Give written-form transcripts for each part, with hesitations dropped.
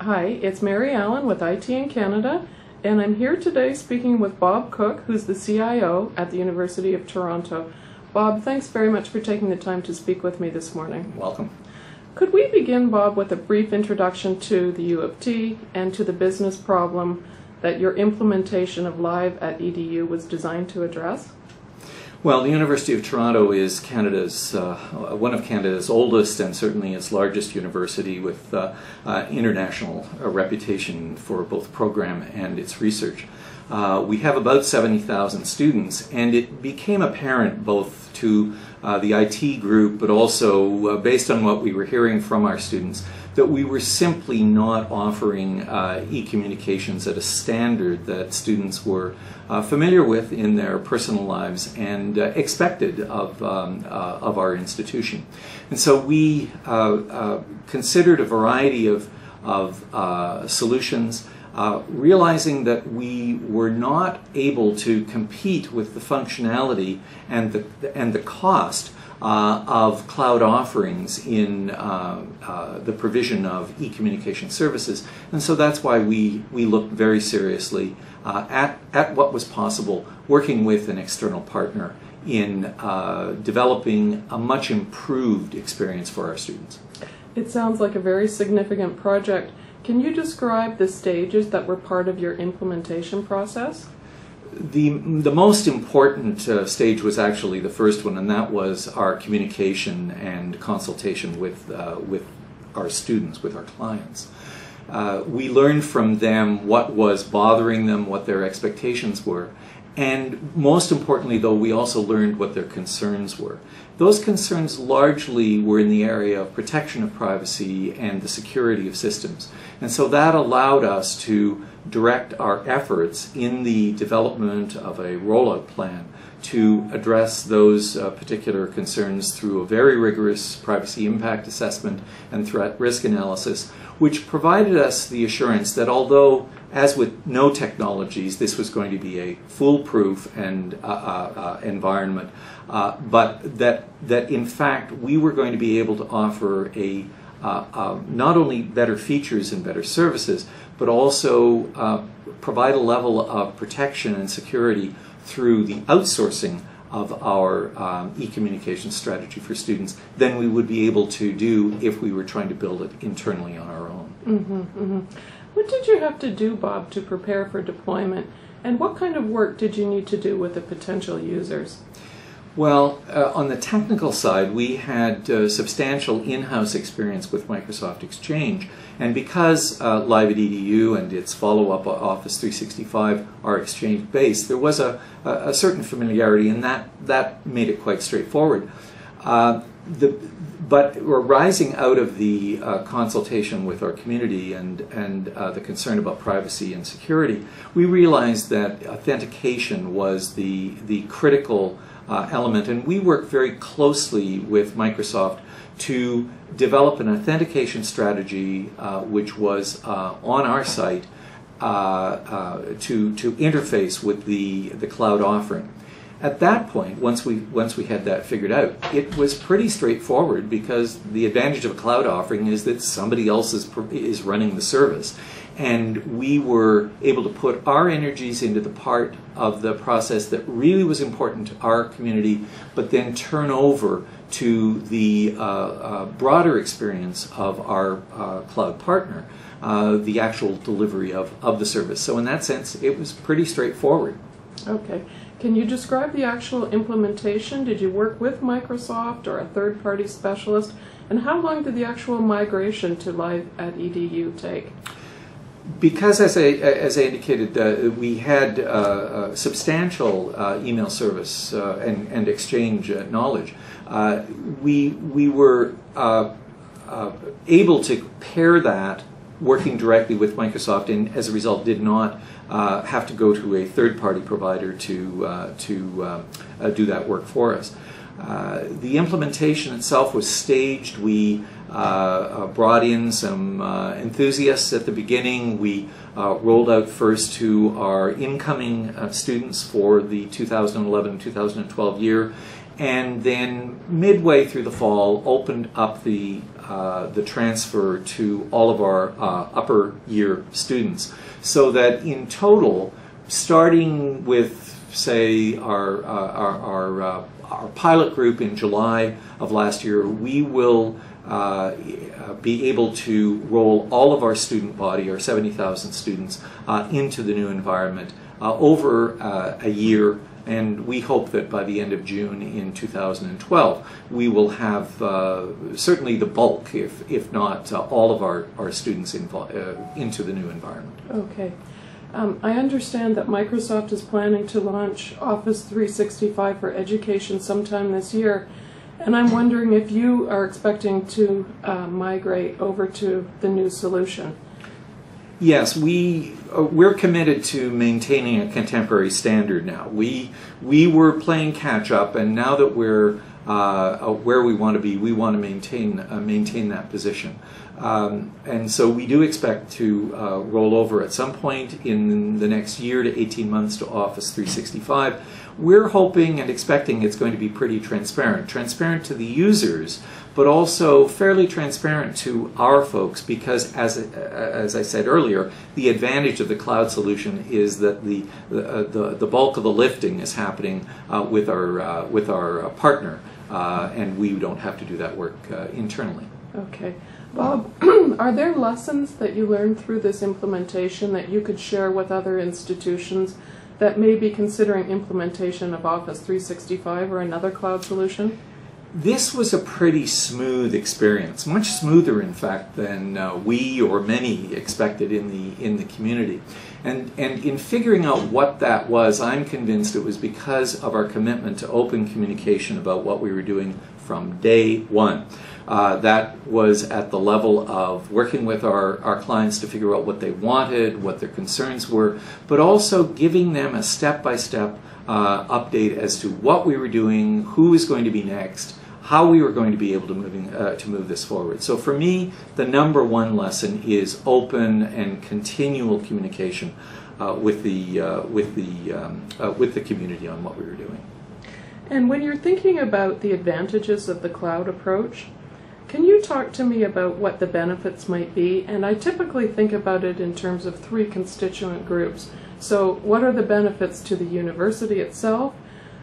Hi, it's Mary Allen with IT in Canada, and I'm here today speaking with Bob Cook, who's the CIO at the University of Toronto. Bob, thanks very much for taking the time to speak with me this morning. Welcome. Could we begin, Bob, with a brief introduction to the U of T and to the business problem that your implementation of Live at EDU was designed to address? Well, the University of Toronto is Canada's one of Canada's oldest and certainly its largest university, with international reputation for both program and its research. We have about 70,000 students, and it became apparent both to the IT group, but also based on what we were hearing from our students, that we were simply not offering e-communications at a standard that students were familiar with in their personal lives and expected of our institution. And so we considered a variety of solutions, realizing that we were not able to compete with the functionality and the cost of cloud offerings in the provision of e-communication services. And so that's why we looked very seriously at what was possible, working with an external partner in developing a much improved experience for our students. It sounds like a very significant project. Can you describe the stages that were part of your implementation process? The most important stage was actually the first one, and that was our communication and consultation with our students, with our clients. We learned from them what was bothering them, what their expectations were, and most importantly, though, we also learned what their concerns were. Those concerns largely were in the area of protection of privacy and the security of systems. And so that allowed us to direct our efforts in the development of a rollout plan to address those particular concerns through a very rigorous privacy impact assessment and threat risk analysis, which provided us the assurance that although, as with no technologies, this was going to be a foolproof and environment, but that in fact we were going to be able to offer not only better features and better services, but also provide a level of protection and security through the outsourcing of our e-communication strategy for students than we would be able to do if we were trying to build it internally on our own. Mm-hmm, mm-hmm. What did you have to do, Bob, to prepare for deployment, and what kind of work did you need to do with the potential users? Well, on the technical side, we had substantial in-house experience with Microsoft Exchange, and because Live at EDU and its follow-up Office 365 are Exchange-based, there was a certain familiarity, and that made it quite straightforward. But arising out of the consultation with our community and the concern about privacy and security, we realized that authentication was the critical element, and we worked very closely with Microsoft to develop an authentication strategy which was on our site to interface with the cloud offering. At that point, once we had that figured out, it was pretty straightforward, because the advantage of a cloud offering is that somebody else is running the service. And we were able to put our energies into the part of the process that really was important to our community, but then turn over to the broader experience of our cloud partner, the actual delivery of the service. So in that sense, it was pretty straightforward. Okay. Can you describe the actual implementation? Did you work with Microsoft or a third-party specialist? And how long did the actual migration to Live at EDU take? Because, as I indicated, we had substantial email service and Exchange knowledge, we were able to pair that working directly with Microsoft, and as a result did not have to go to a third-party provider to do that work for us. The implementation itself was staged. We brought in some enthusiasts at the beginning. We rolled out first to our incoming students for the 2011-2012 year, and then midway through the fall opened up the transfer to all of our upper year students, so that in total, starting with, say, our pilot group in July of last year, we will be able to roll all of our student body, our 70,000 students, into the new environment over a year, and we hope that by the end of June in 2012 we will have certainly the bulk, if not all of our students into the new environment. Okay. I understand that Microsoft is planning to launch Office 365 for education sometime this year, and I'm wondering if you are expecting to migrate over to the new solution. Yes, we're committed to maintaining a contemporary standard now. We were playing catch up, and now that we're where we want to be, we want to maintain that position. And so we do expect to roll over at some point in the next year to 18 months to Office 365. We're hoping and expecting it's going to be pretty transparent to the users, but also fairly transparent to our folks, because as I said earlier, the advantage of the cloud solution is that the bulk of the lifting is happening with our partner, and we don't have to do that work internally. Okay. Bob, are there lessons that you learned through this implementation that you could share with other institutions that may be considering implementation of Office 365 or another cloud solution? This was a pretty smooth experience, much smoother in fact than we or many expected in the community. And in figuring out what that was, I'm convinced it was because of our commitment to open communication about what we were doing from day one. That was at the level of working with our clients to figure out what they wanted, what their concerns were, but also giving them a step-by-step update as to what we were doing, who was going to be next, how we were going to be able to move this forward. So for me, the number one lesson is open and continual communication with the community on what we were doing. And when you're thinking about the advantages of the cloud approach, can you talk to me about what the benefits might be? And I typically think about it in terms of three constituent groups. So what are the benefits to the university itself,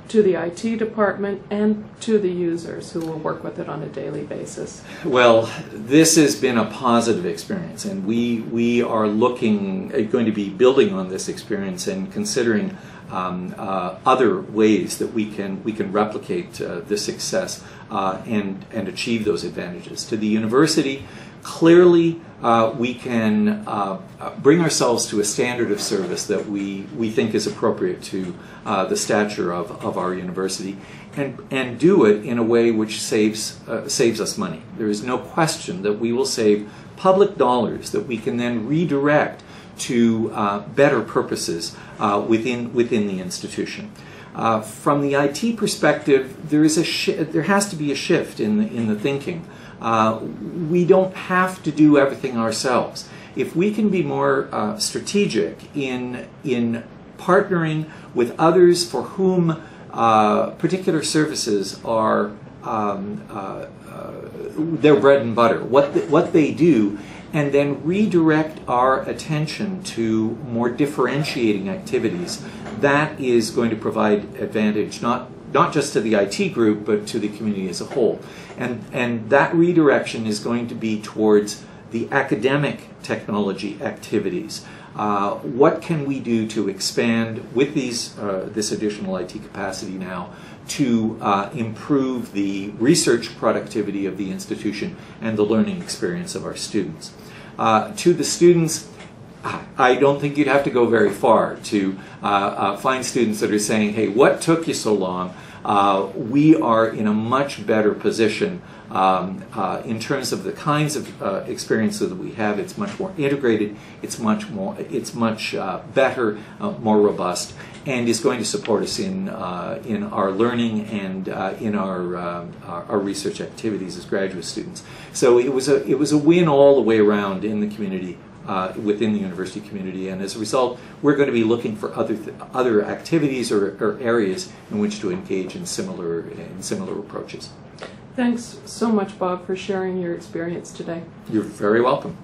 to the IT department, and to the users who will work with it on a daily basis? Well, this has been a positive experience, and we are going to be building on this experience and considering other ways that we can replicate this success and achieve those advantages. To the university, clearly we can bring ourselves to a standard of service that we think is appropriate to the stature of our university, and do it in a way which saves us money. There is no question that we will save public dollars that we can then redirect to better purposes within the institution. From the IT perspective, there has to be a shift in the thinking. We don't have to do everything ourselves. If we can be more strategic in partnering with others for whom particular services are their bread and butter, what they do, and then redirect our attention to more differentiating activities, that is going to provide advantage not just to the IT group, but to the community as a whole. And that redirection is going to be towards the academic technology activities. What can we do to expand with this additional IT capacity now to improve the research productivity of the institution and the learning experience of our students? To the students, I don't think you'd have to go very far to find students that are saying, hey, what took you so long? We are in a much better position in terms of the kinds of experiences that we have. It's much more integrated, it's much better, more robust, and is going to support us in our learning and in our research activities as graduate students. So it was a win all the way around in the community, within the university community, and as a result, we're going to be looking for other activities or areas in which to engage in similar approaches. Thanks so much, Bob, for sharing your experience today. You're very welcome.